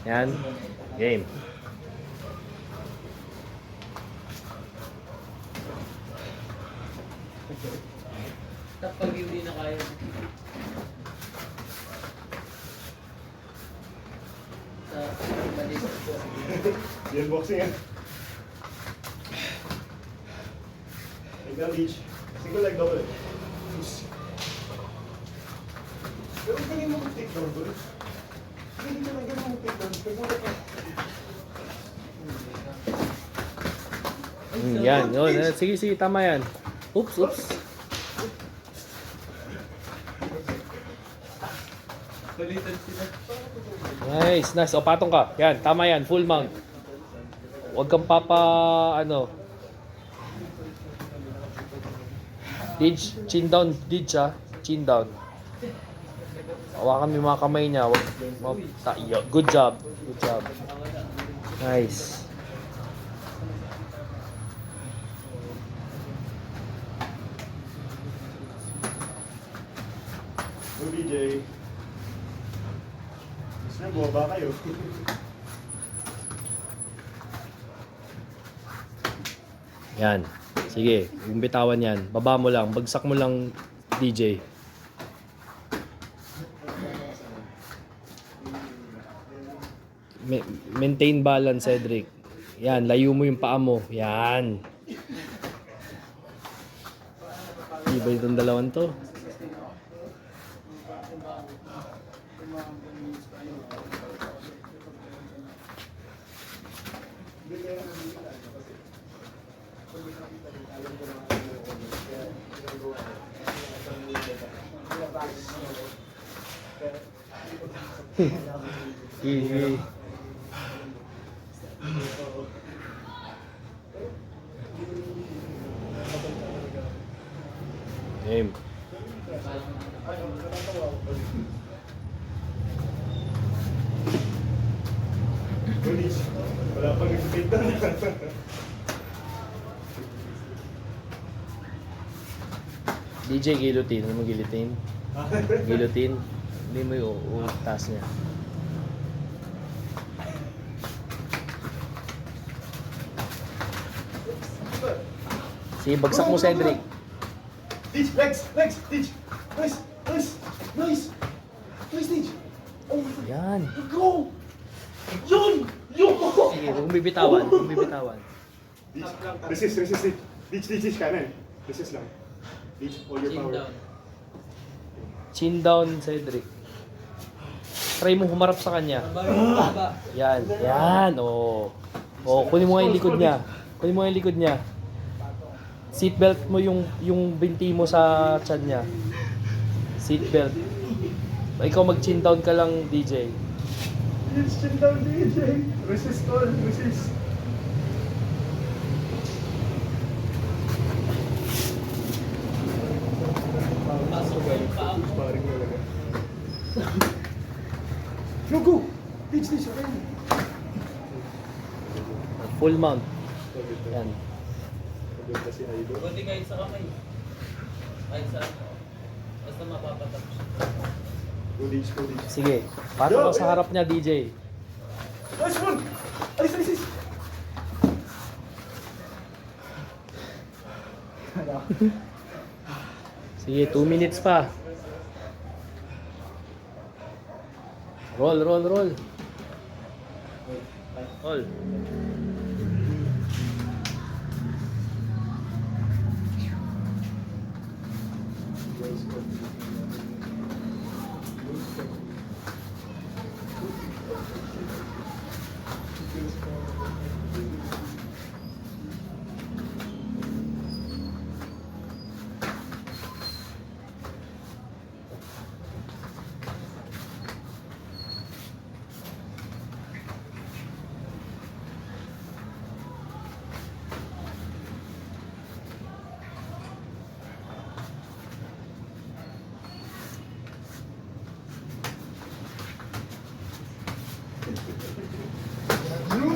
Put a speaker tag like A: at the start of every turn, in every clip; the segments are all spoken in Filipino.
A: Yan. Game.
B: Kapag hindi na kaya. Sa balik ko.
C: Yan boxing yan. Like that each. Single leg double. Pero galing mo mag-take down, bro. Galing ka na galing mo mag-take down. Pagmula ka.
A: Yan. Yun. Sige, sige. Tama yan. Oops, oops.
B: Kulitan sila.
A: Nice, nice. O, patong ka. Yan, tama yan. Full mount. Huwag kang ano. Didge, chin down. Didge, ha. Chin down. Hawakan mo yung mga kamay niya. Good job. Good job. Nice.
C: Go DJ. Gusto na bumaba kayo.
A: Yan. Sige, yung bitawan yan. Baba mo lang. Bagsak mo lang, DJ. Maintain balance, Cedric. Yan, layo mo yung paa mo. Yan. Iba itong dalawang to. Easy. Game.
C: Gulis. Wala pang nag-take down.
A: DJ guillotine. Ano mo guillotine? Guillotine. Hindi mo yung taas niya. Sige, bagsak mo, Cedric.
C: Ditch, legs, legs, ditch. Nice, nice, nice. Nice, ditch. Oh,
A: Yan.
C: go! Yun! Yun!
A: Sige, huwag mong bibitawan. Huwag mong bibitawan.
C: Ditch, resist, resist, ditch. Ditch, ditch, ditch, kanan. Resist lang. Ditch, all your
B: Chin
C: power.
B: down.
A: Chin down, Cedric. Try mo humarap sa kanya.
B: Baba.
A: Yan. Yan. Oo. Oh, kunin mo nga yung likod niya. Kunin mo nga yung likod niya. Seatbelt mo yung binti mo sa tiyan niya. Seatbelt. Ikaw mag-chin down ka lang, DJ.
C: Ditch, chin down, DJ. Resist all, resist.
B: Pasok ko yung paa mo.
C: Sparring talaga. No, go! Ditch, ditch, okay.
A: Full mount. Yan.
C: Maganda si Idol.
B: Buti kahit sa kamay. Kahit sa basta mapapatapos.
C: Go ditch, go ditch.
A: Sige. Pato ka sa harap niya, DJ.
C: Nice one! Alis, alis, alis!
A: Sige, 2 minutes pa. Roll, roll, roll. Roll.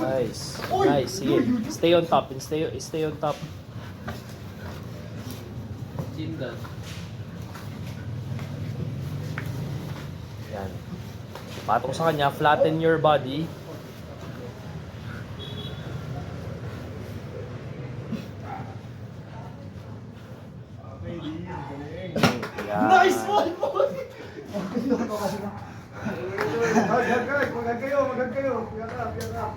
A: Nice. Nice. Sige. Stay on top. And stay on top.
B: Chin down.
A: Yan. Patong sa kanya. Flatten your body.
C: Nice one, boy! Magag kayo. Piyak up.